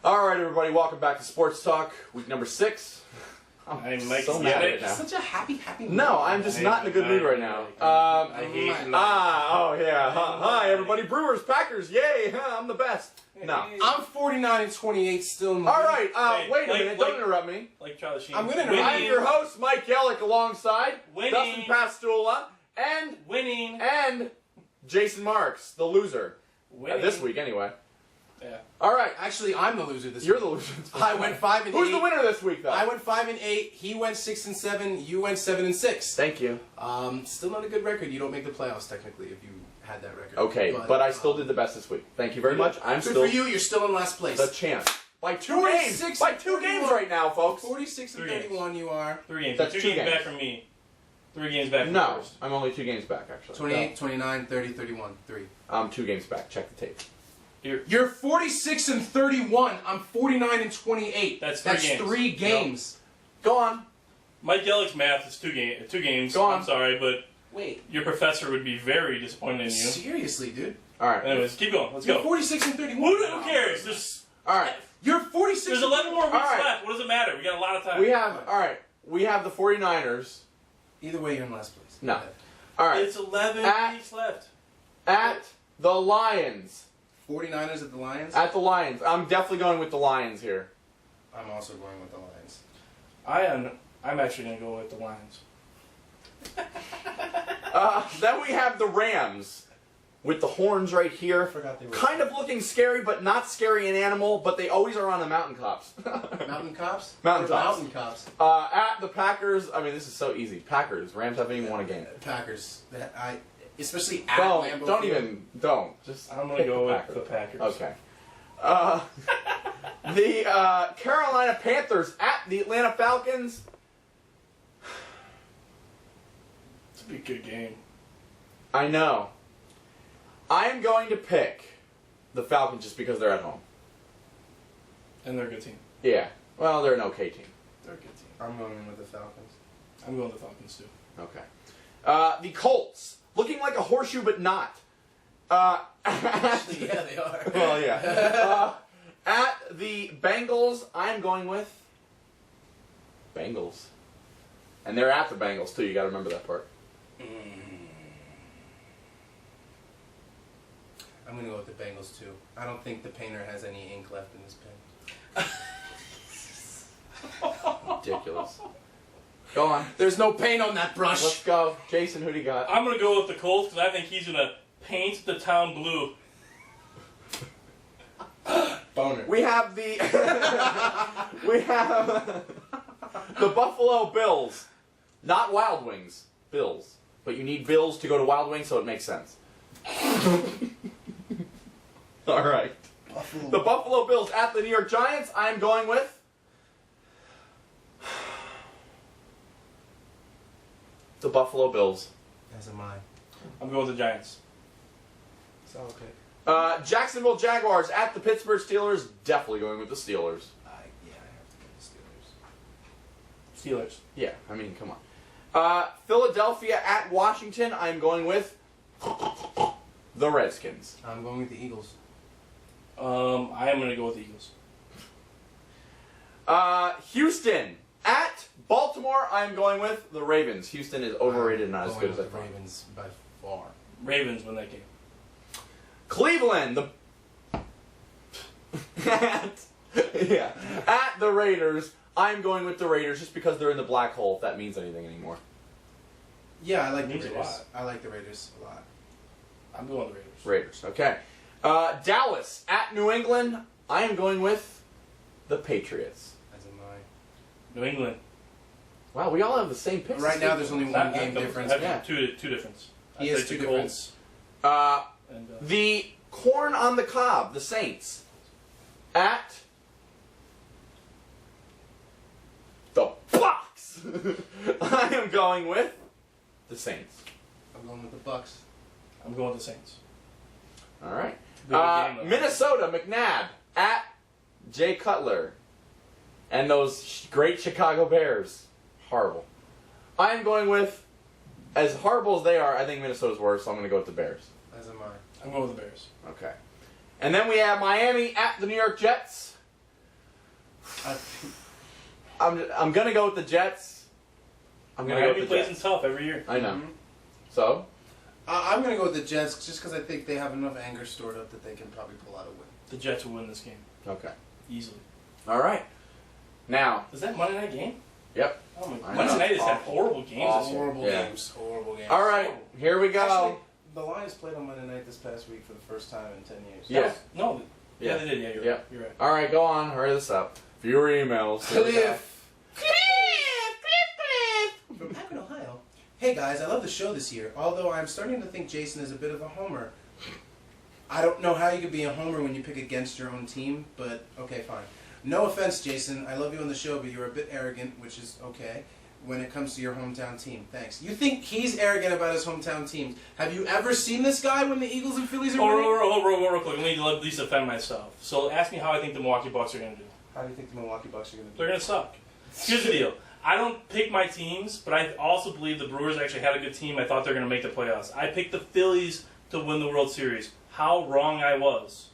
All right, everybody, welcome back to Sports Talk, week number 6. I'm Mike so mad right now. Such a happy mood. No, I'm just not in a good mood right now. Hi, everybody. Brewers, Packers, yay, I'm the best. No. I'm 49-28 still in the All right, wait a like- minute, like- don't interrupt me. Like Charlie Sheen. I'm gonna interrupt I'm your host, Mike Yellak, alongside Winning. Dustin Pastula and Winning. Jason Marx, the loser. Winning. This week, anyway. Yeah. All right. Actually, I'm the loser this You're week. the loser. I went 5-8. Who's the winner this week, though? I went 5-8. He went 6-7. You went 7-6. Thank you. Still not a good record. You don't make the playoffs technically if you had that record. Okay, but I still did the best this week. Thank you very much. I'm good still for you. You're still in last place. the champ. By 2 games. By 2 games right now, folks. 46-31. You are 3 games. That's 2 2 games games. back from me. 3 games back from No, first. I'm only 2 games back, actually. 28, 29, 30, 31, 3. I'm 2 games back. Check the tape. You're 46-31. I'm 49-28. That's 3 games. 3 games. Go on. Mike Yellak's math is 2 games. Go on. I'm sorry, but Wait. your professor would be very disappointed in you. Seriously, dude. All right. Anyways, keep going. Let's You're go. 46-31. Who cares? All right. You're 46. There's 11 more weeks right. left. What does it matter? We got a lot of time. We have. All right. We have the 49ers. Either way, you're in last place. No. All right. It's 11 At- weeks left. At the Lions. 49ers at the Lions? At the Lions. I'm definitely going with the Lions here. I'm also going with the Lions. I'm actually going to go with the Lions. Then we have the Rams with the horns right here. Forgot they were Kind of looking scary, but not scary in animal. But they always are on the mountain cops. Mountain Cops? Mountain Or Cops. Mountain Cops. At the Packers. I mean, this is so easy. Packers. Rams haven't even won a game. Packers. Especially at Lambeau Don't Field. even. Don't. Just. I'm going pick to go the with the Packers. Okay. The Carolina Panthers at the Atlanta Falcons. It's a good game. I know. I am going to pick the Falcons just because they're at home. And they're a good team. Yeah. Well, they're an okay team. They're a good team. I'm going in with the Falcons. I'm going with the Falcons, too. Okay. The Colts. Looking like a horseshoe, but not. Actually, yeah, they are. Well, yeah. At the Bengals, I'm going with Bengals. And they're at the Bengals, too. You got to remember that part. I'm going to go with the Bengals, too. I don't think the painter has any ink left in his pen. Ridiculous. Go on. There's no paint on that brush. Let's go. Jason, who do you got? I'm going to go with the Colts because I think he's going to paint the town blue. Boner. We have the we have the Buffalo Bills, not Wild Wings, Bills. But you need Bills to go to Wild Wings, so it makes sense. All right. The Buffalo Bills at the New York Giants. I'm going with the Buffalo Bills. As am I. I'm going with the Giants. Solid pick. Jacksonville Jaguars at the Pittsburgh Steelers. Definitely going with the Steelers. I have to pick the Steelers. Steelers. Yeah, I mean, come on. Philadelphia at Washington. I'm going with the Redskins. I'm going with the Eagles. I am going to go with the Eagles. Houston at Baltimore. I'm going with the Ravens. Houston is overrated, not as Going good as I with the thought. Ravens by far. Ravens win that game. Cleveland, at the Raiders. I'm going with the Raiders just because they're in the black hole, if that means anything anymore. Yeah, I like the Means a Raiders. lot. I like the Raiders a lot. I'm going with the Raiders. Raiders, okay. Dallas at New England. I am going with the Patriots. As am I. New England. Wow, we all have the same picks. Right now, there's only one game difference. I have Yeah. two difference. He I has take 2 the difference. Colts and, The corn on the cob, the Saints, at the Bucks. I am going with the Saints. I'm going with the Bucks. I'm going with the Saints. All right. Good game, though. Minnesota, McNabb, at Jay Cutler. And those great Chicago Bears. Horrible. I'm going with, as horrible as they are, I think Minnesota's worse, so I'm going to go with the Bears. As am I. I'm going with the Bears. Okay. And then we have Miami at the New York Jets. I'm gonna go with the Jets. I'm gonna go with the plays Jets. them tough every year. I know. So I'm going to go with the Jets just because I think they have enough anger stored up that they can probably pull out a win. The Jets will win this game okay. easily. All right. Now. Is that Monday night game? Yep. Oh my! I Monday know. night has had horrible games. This year. Horrible Yeah. games. Horrible games. All right. Here we go. Actually, the Lions played on Monday night this past week for the first time in 10 years. Yeah. No. Yeah, Yeah. they did. Yeah, you're Yeah. right. You're right. All right. Go on. Hurry this up. Viewer emails. Here we go. From Akron, Ohio. Hey guys, I love the show this year, although I'm starting to think Jason is a bit of a homer. I don't know how you could be a homer when you pick against your own team, but okay, fine. No offense, Jason. I love you on the show, but you're a bit arrogant, which is okay, when it comes to your hometown team. Thanks. You think he's arrogant about his hometown teams. Have you ever seen this guy when the Eagles and Phillies are winning? Real quick. Let me at least defend myself. So ask me how I think the Milwaukee Bucks are going to do. How do you think the Milwaukee Bucks are going to do? They're going to suck. Here's the deal. I don't pick my teams, but I also believe the Brewers actually had a good team. I thought they were going to make the playoffs. I picked the Phillies to win the World Series. How wrong I was.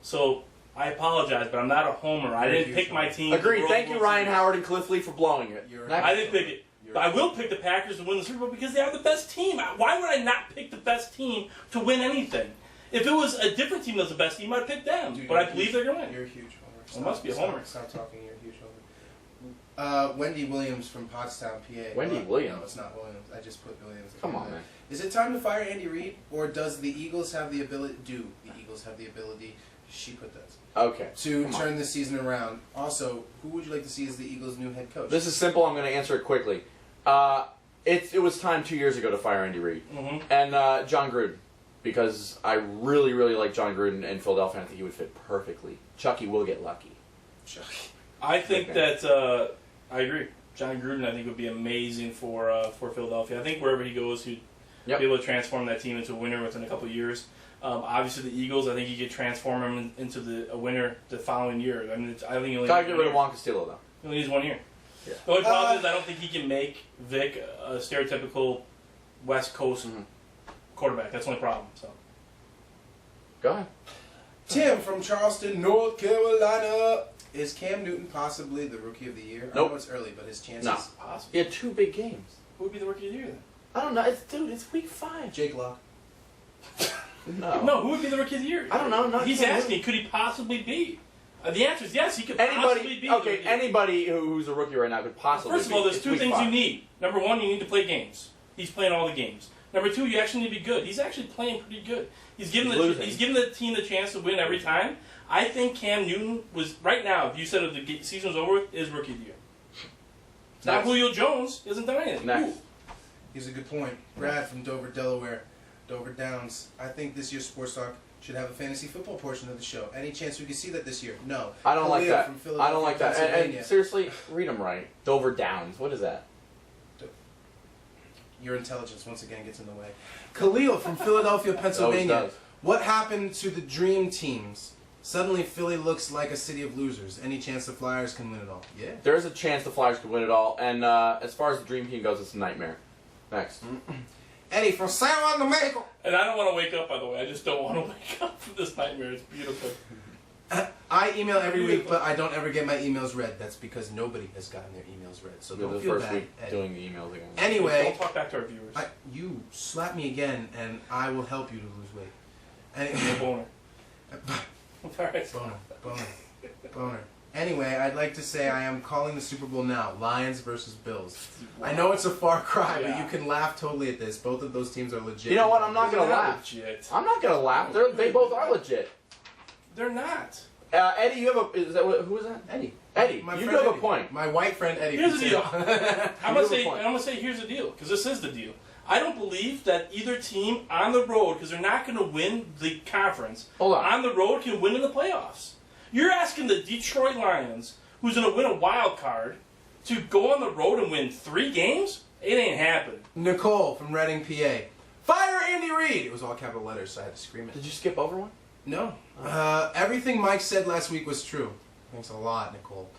So I apologize, but I'm not a homer. I didn't pick my team. Agreed. Thank you, Ryan Howard and Cliff Lee, for blowing it. I didn't pick it. But I will pick the Packers to win the Super Bowl because they have the best team. Why would I not pick the best team to win anything? If it was a different team that was the best team, I'd pick them. Dude, but I believe they're going to win. You're a huge homer. I must be a homer. Stop talking. You're a huge homer. Wendy Williams from Pottstown, PA. Wendy Williams? No, it's not Williams. I just put Williams. Come on, man. Is it time to fire Andy Reid, or does the Eagles have the ability? Do the Eagles have the ability? She put that. Okay. To Come on. turn this season around. Also, who would you like to see as the Eagles' new head coach? This is simple. I'm going to answer it quickly. It was time 2 years ago to fire Andy Reid and John Gruden, because I really, really like John Gruden in Philadelphia. And I think he would fit perfectly. Chucky will get lucky. Chucky. I think that I agree. John Gruden, I think, would be amazing for Philadelphia. I think wherever he goes, he'd be able to transform that team into a winner within a couple of years. Obviously, the Eagles, I think he could transform them into a winner the following year. I mean, I think he only Gotta get rid of Juan Castillo, though. He only needs 1 year. Yeah. The only problem is I don't think he can make Vic a stereotypical West Coast quarterback. That's the only problem. So, go ahead. Tim from Charleston, North Carolina. Is Cam Newton possibly the Rookie of the Year? Nope. I know it's early, but his chances. No. possible. He had 2 big games. Who would be the Rookie of the Year then? I don't know. It's week 5. Jake Locke. No. No, who would be the Rookie of the Year? I don't know. He's Cam asking, could he possibly be? The answer is yes, he could possibly be. Okay, anybody who's a rookie right now could possibly. First of all, there's It's 2 week things 5. you need. Number 1, you need to play games. He's playing all the games. Number 2, you actually need to be good. He's actually playing pretty good. He's giving the team the chance to win every time. I think Cam Newton was right now. If you said if the season was over, is Rookie of the Year. Now Julio Jones isn't done anything. Next. Here's a good point. Brad from Dover, Delaware. Dover Downs. I think this year's Sports Talk should have a fantasy football portion of the show. Any chance we could see that this year? No. I don't like Khalil that. from Philadelphia, I don't like that. Pennsylvania. And seriously, read them right. Dover Downs. What is that? Your intelligence once again gets in the way. Khalil from Philadelphia, Pennsylvania. Always does. What happened to the dream teams? Suddenly Philly looks like a city of losers. Any chance the Flyers can win it all? Yeah. There is a chance the Flyers could win it all, and as far as the dream team goes, it's a nightmare. Next. Eddie from San Juan, Jamaica. And I don't want to wake up, by the way. I just don't want to wake up from this nightmare. It's beautiful. I email every week, but I don't ever get my emails read. That's because nobody has gotten their emails read. So We're don't the feel first bad, week Eddie. doing the emails again. Anyway, Don't talk back to our viewers. you slap me again, and I will help you to lose weight. You're a boner. All right. Boner. Anyway, I'd like to say I am calling the Super Bowl now. Lions versus Bills. I know it's a far cry, but Yeah. you can laugh totally at this. Both of those teams are legit. You know what? I'm not gonna laugh. Legit. I'm not gonna laugh. They both are legit. They're not. Eddie, you have a. Is that who is that? Eddie. Eddie, My you friend do have Eddie. a point. My white friend Eddie. Here's from the deal. Seattle. I'm You have a gonna point. say here's the deal, because this is the deal. I don't believe that either team on the road, because they're not going to win the conference, Hold on. the road can win in the playoffs. You're asking the Detroit Lions, who's going to win a wild card, to go on the road and win 3 games? It ain't happening. Nicole from Reading, PA. Fire Andy Reid! It was all capital letters, so I had to scream it. Did you skip over one? No. Everything Mike said last week was true. Thanks a lot, Nicole.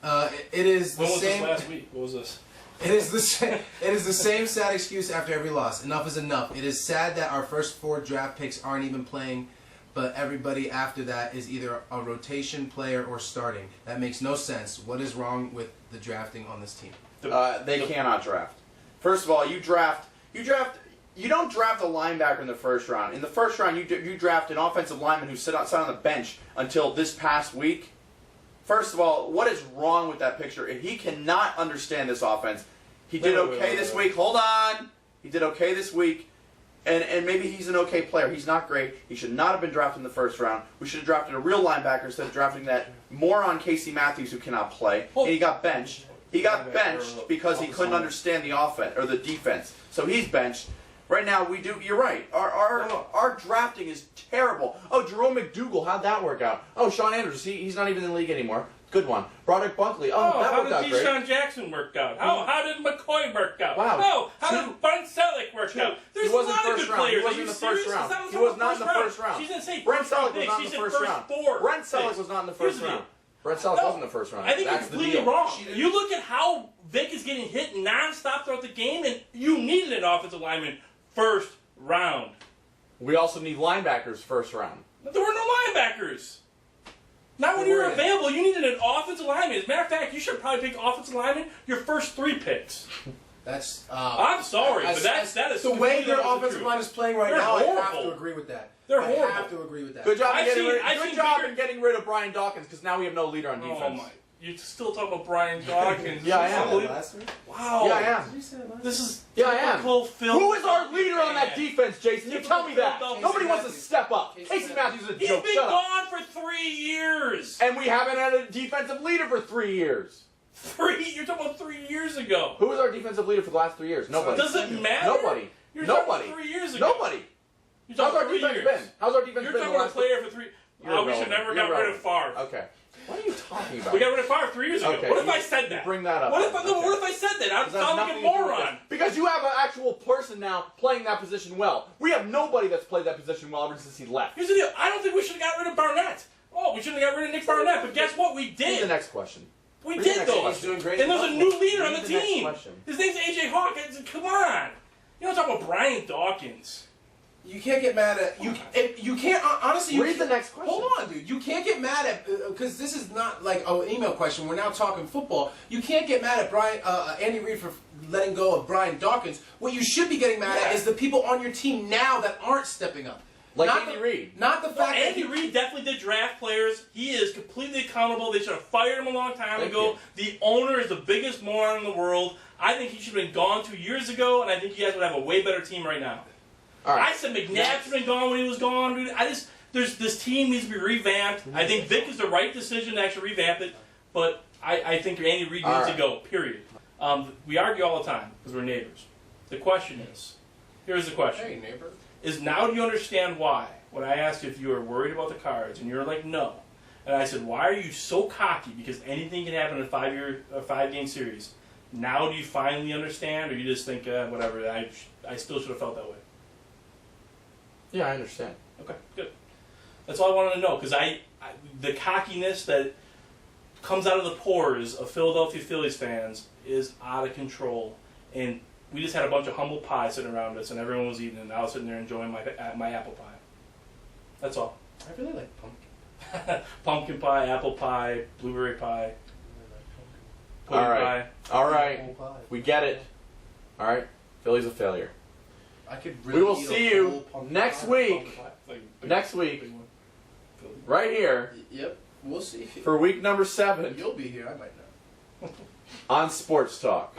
It is the When was same. this last week? What was this? It is the same sad excuse after every loss. Enough is enough. It is sad that our first 4 draft picks aren't even playing, but everybody after that is either a rotation player or starting. That makes no sense. What is wrong with the drafting on this team? They cannot draft. First of all, you don't draft a linebacker in the first round. In the first round, you draft an offensive lineman who sat on the bench until this past week. First of all, what is wrong with that picture? If he cannot understand this offense, he did okay this week. Hold on. He did okay this week. And maybe he's an okay player. He's not great. He should not have been drafted in the first round. We should have drafted a real linebacker instead of drafting that moron Casey Matthews who cannot play. And he got benched. He got benched because he couldn't understand the offense or the defense. So he's benched. Right now, we do. You're right. Our drafting is terrible. Oh, Jerome McDougal, how'd that work out? Oh, Sean Andrews, he's not even in the league anymore. Good one. Broderick Bunkley. Oh, that worked out great. How did Deshaun Jackson work out? How did McCoy work out? Wow. Oh, how did Brent Selleck work out? There's a lot of good players. He wasn't in the first round. He was not in the first round. She's going to say Brent Selleck was not in the first round. Brent Selleck was not in the first round. Brent Selleck wasn't in the first round. I think you're completely wrong. You look at how Vic is getting hit nonstop throughout the game, and you needed an offensive lineman first round. We also need linebackers first round. But there were no linebackers. Not when you were available. You needed an offensive lineman. As a matter of fact, you should probably pick offensive lineman your first 3 picks. That's. I'm sorry, but that is the way their offensive line is playing right now. Horrible. I have to agree with that. They're horrible. I have to agree with that. Good job in getting rid of Brian Dawkins because now we have no leader on defense. Oh my! You're still talking about Brian Dawkins? Yeah, I am. Wow. Yeah, I am. This is typical Phil. Who is our leader on that defense, Jason? You tell me that. Nobody wants to step up. Casey Matthews is a joke. He's been gone for 3 years. And we haven't had a defensive leader for 3 years. You're talking about 3 years ago. Who was our defensive leader for the last 3 years? Nobody. Does it matter? Nobody. You're talking 3 years ago. Nobody. How's our defense been? How's our defense been? You're talking about a player for 3. Oh, we should never got rid of Favre. Okay. What are you talking about? We got rid of Favre 3 years ago. Okay, what if I said that? Bring that up. What if I said that? I'm sounding like a moron. Because you have an actual person now playing that position well. We have nobody that's played that position well ever since he left. Here's the deal. I don't think we should have got rid of Barnett. Oh, we shouldn't have got rid of Nick Barnett. But guess what? We did. Read the next question. We did, though. He's doing great. And there's a new leader on the Next team. question. His name's A.J. Hawkins. Come on. You don't talk about Brian Dawkins. You can't get mad at you can't honestly. Read the next question. Hold on, dude. You can't get mad at because this is not like an email question. We're now talking football. You can't get mad at Andy Reid for letting go of Brian Dawkins. What you should be getting mad at is the people on your team now that aren't stepping up. Like Andy Reid. Not the fact that Andy Reid definitely did draft players. He is completely accountable. They should have fired him a long time ago. The owner is the biggest moron in the world. I think he should have been gone 2 years ago, and I think you guys would have a way better team right now. All right. I said McNabb should have been gone when he was gone, dude. This team needs to be revamped. I think Vic is the right decision to actually revamp it, but I think Andy Reid needs to go, period. We argue all the time because we're neighbors. The question is, here's the question. Hey, neighbor. Now do you understand why? When I asked you if you were worried about the Cards, and you're like, no. And I said, why are you so cocky? Because anything can happen in a 5-game series. Now do you finally understand, or you just think, whatever, I still should have felt that way? Yeah, I understand. Okay, good. That's all I wanted to know, because the cockiness that comes out of the pores of Philadelphia Phillies fans is out of control. And we just had a bunch of humble pie sitting around us, and everyone was eating it, and I was sitting there enjoying my apple pie. That's all. I really like pumpkin. Pumpkin pie, apple pie, blueberry pie, pudding pie. All right. We get it. All right. Philly's a failure. We will see you next week. Next week. Right here. Yep. We'll see. For week number 7. You'll be here. I might not. On Sports Talk.